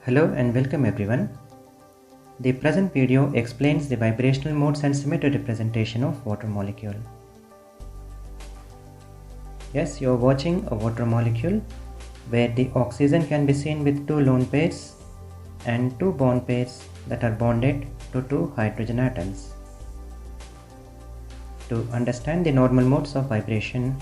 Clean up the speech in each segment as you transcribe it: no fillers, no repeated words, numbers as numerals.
Hello and welcome everyone. The present video explains the vibrational modes and symmetry representation of water molecule. Yes, you are watching a water molecule where the oxygen can be seen with two lone pairs and two bond pairs that are bonded to two hydrogen atoms. To understand the normal modes of vibration,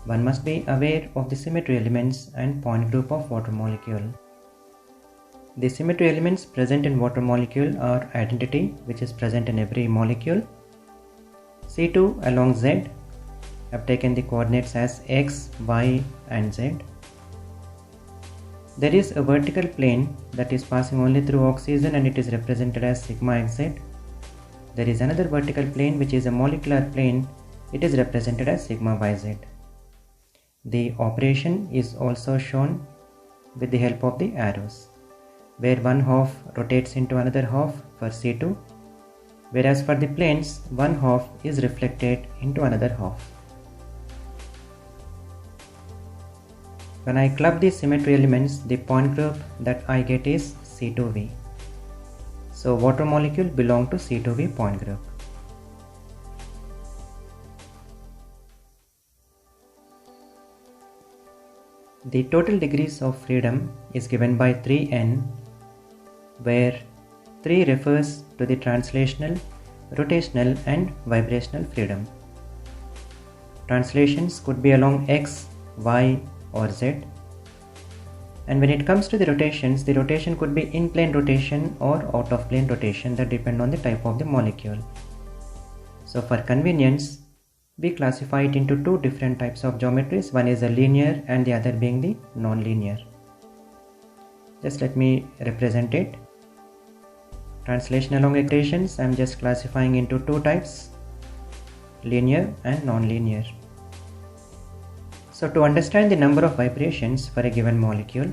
one must be aware of the symmetry elements and point group of water molecule. The symmetry elements present in water molecule are identity, which is present in every molecule. C2 along Z have taken the coordinates as X, Y and Z. There is a vertical plane that is passing only through oxygen and it is represented as sigma xz. There is another vertical plane which is a molecular plane. It is represented as sigma yz. The operation is also shown with the help of the arrows, where one half rotates into another half for C2, whereas for the planes, one half is reflected into another half. When I club the symmetry elements, the point group that I get is C2V. So water molecule belong to C2V point group. The total degrees of freedom is given by 3n, where 3 refers to the translational, rotational and vibrational freedom. Translations could be along X, Y or Z. And when it comes to the rotations, the rotation could be in plane rotation or out of plane rotation, that depend on the type of the molecule. So for convenience, we classify it into two different types of geometries. One is a linear and the other being the non-linear. Just let me represent it. Translation along equations, I am just classifying into two types, linear and non-linear. So to understand the number of vibrations for a given molecule,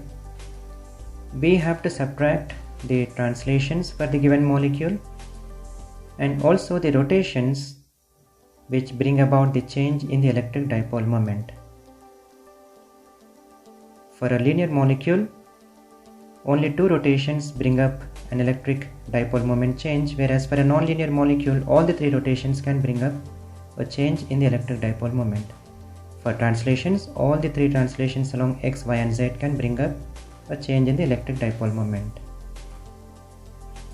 we have to subtract the translations for the given molecule and also the rotations which bring about the change in the electric dipole moment. For a linear molecule, only two rotations bring up an electric dipole moment change, whereas for a non-linear molecule, all the three rotations can bring up a change in the electric dipole moment. For translations, all the three translations along X, Y and Z can bring up a change in the electric dipole moment.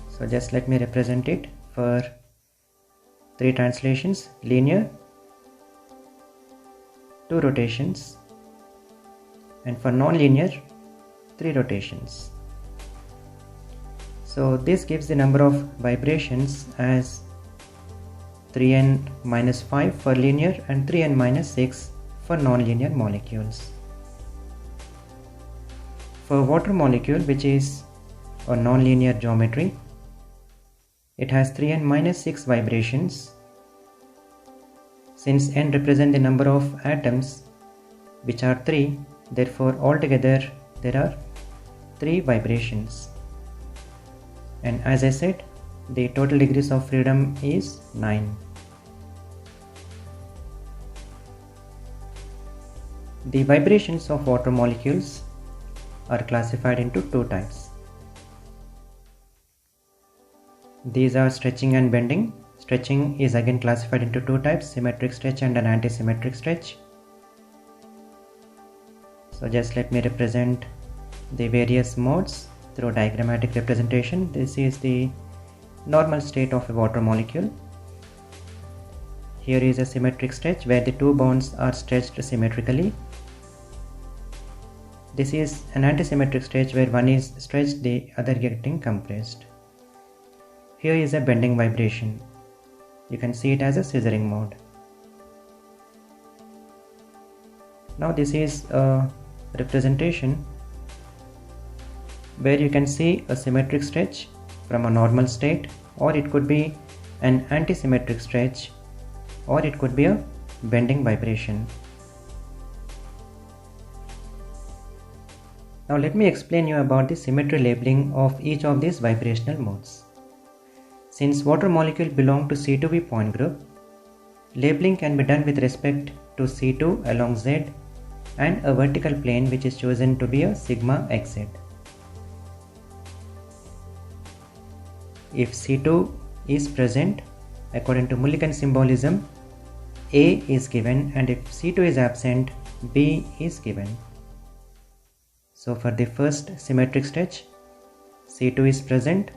So just let me represent it. For three translations, linear, two rotations, and for non-linear, three rotations. So this gives the number of vibrations as 3n minus 5 for linear and 3n minus 6 for non-linear molecules. For water molecule, which is a non-linear geometry, it has 3n minus 6 vibrations. Since n represent the number of atoms, which are 3, therefore altogether there are 3 vibrations. And as I said, the total degrees of freedom is 9. The vibrations of water molecules are classified into two types. These are stretching and bending. Stretching is again classified into two types, symmetric stretch and an anti-symmetric stretch. So just let me represent the various modes through diagrammatic representation. This is the normal state of a water molecule. Here is a symmetric stretch where the two bonds are stretched symmetrically. This is an anti-symmetric stretch where one is stretched, the other getting compressed. Here is a bending vibration. You can see it as a scissoring mode. Now this is a representation where you can see a symmetric stretch from a normal state, or it could be an anti-symmetric stretch, or it could be a bending vibration. Now let me explain you about the symmetry labeling of each of these vibrational modes. Since water molecule belong to C2V point group, labeling can be done with respect to C2 along Z and a vertical plane which is chosen to be a sigma xz. If C2 is present, according to Mulliken symbolism, A is given, and if C2 is absent, B is given. So for the first symmetric stretch, C2 is present.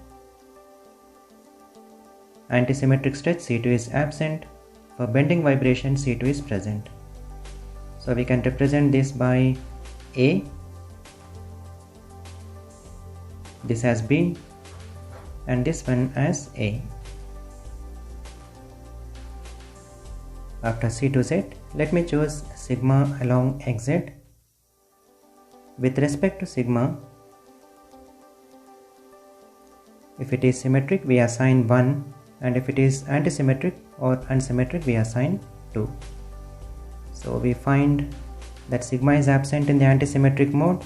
Antisymmetric stretch, C2 is absent. For bending vibration, C2 is present. So we can represent this by A, this as B, and this one as A. After C2 set, let me choose sigma along xz. With respect to sigma, if it is symmetric, we assign 1, and if it is antisymmetric or unsymmetric, we assign 2. So we find that sigma is absent in the antisymmetric mode.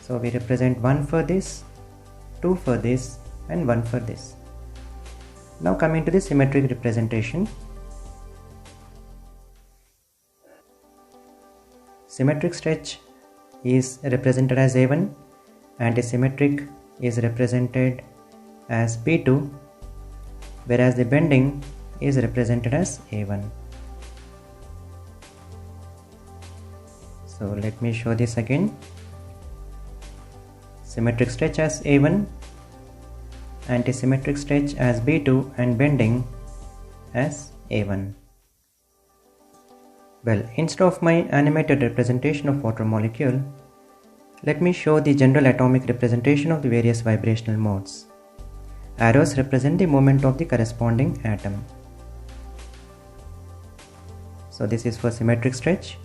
So we represent 1 for this, 2 for this, and 1 for this. Now coming to the symmetric representation. Symmetric stretch is represented as A1, antisymmetric is represented as B2, whereas the bending is represented as A1. So let me show this again. Symmetric stretch as A1, antisymmetric stretch as B2, and bending as A1. Well, instead of my animated representation of water molecule, let me show the general atomic representation of the various vibrational modes. Arrows represent the movement of the corresponding atom. So this is for symmetric stretch.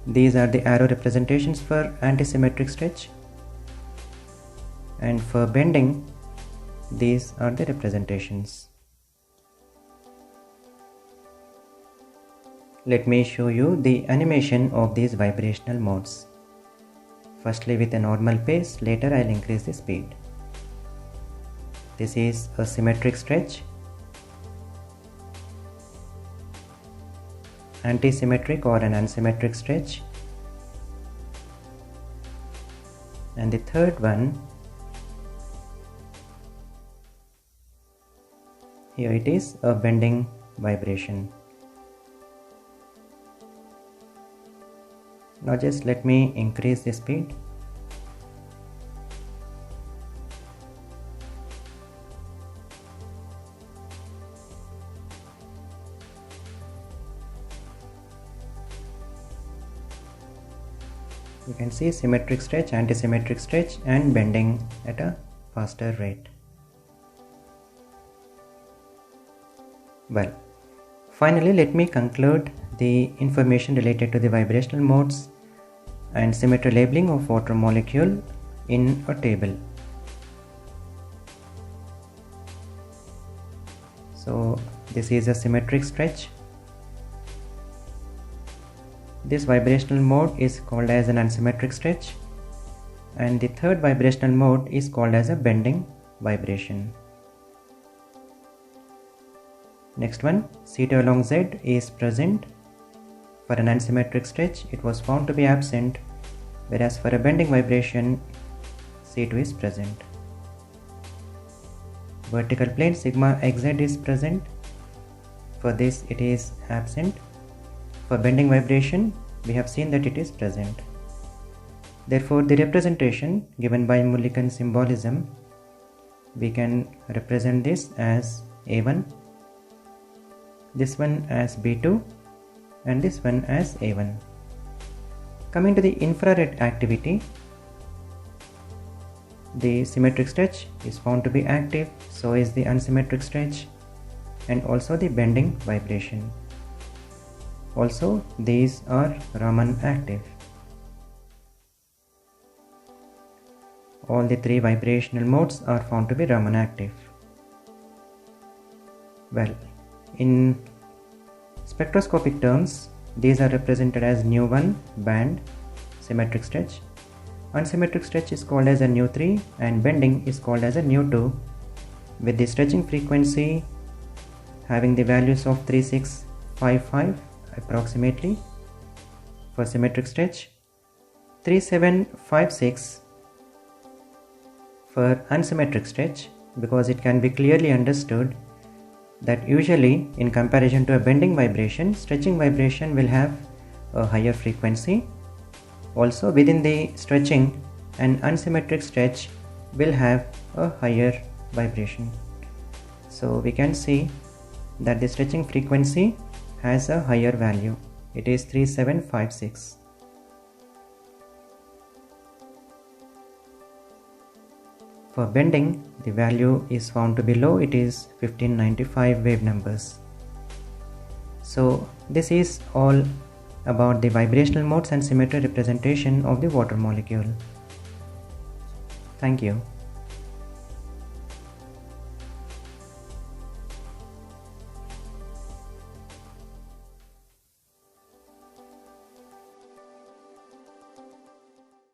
These are the arrow representations for antisymmetric stretch. And for bending, these are the representations. Let me show you the animation of these vibrational modes. Firstly with a normal pace, later I'll increase the speed. This is a symmetric stretch. Antisymmetric or an unsymmetric stretch. And the third one, here it is a bending vibration. Now just let me increase the speed. You can see symmetric stretch, antisymmetric stretch, and bending at a faster rate. Well, finally let me conclude the information related to the vibrational modes and symmetry labeling of water molecule in a table. So this is a symmetric stretch. This vibrational mode is called as an unsymmetric stretch, and the third vibrational mode is called as a bending vibration. Next one, C2 along Z is present. For an unsymmetric stretch, it was found to be absent, whereas for a bending vibration, C2 is present. Vertical plane sigma xz is present. For this it is absent. For bending vibration, we have seen that it is present. Therefore, the representation given by Mulliken symbolism, we can represent this as A1, this one as B2, and this one as A1. Coming to the infrared activity, the symmetric stretch is found to be active, so is the unsymmetric stretch, and also the bending vibration. Also, these are Raman active. All the three vibrational modes are found to be Raman active. Well, in spectroscopic terms, these are represented as nu1 band symmetric stretch. Unsymmetric stretch is called as a nu3, and bending is called as a nu2, with the stretching frequency having the values of 3655 approximately for symmetric stretch, 3756 for unsymmetric stretch because it can be clearly understood that usually in comparison to a bending vibration, stretching vibration will have a higher frequency. Also within the stretching, an unsymmetric stretch will have a higher vibration. So we can see that the stretching frequency has a higher value. It is 3756. For bending, the value is found to be low. It is 1595 wave numbers. So this is all about the vibrational modes and symmetry representation of the water molecule. Thank you.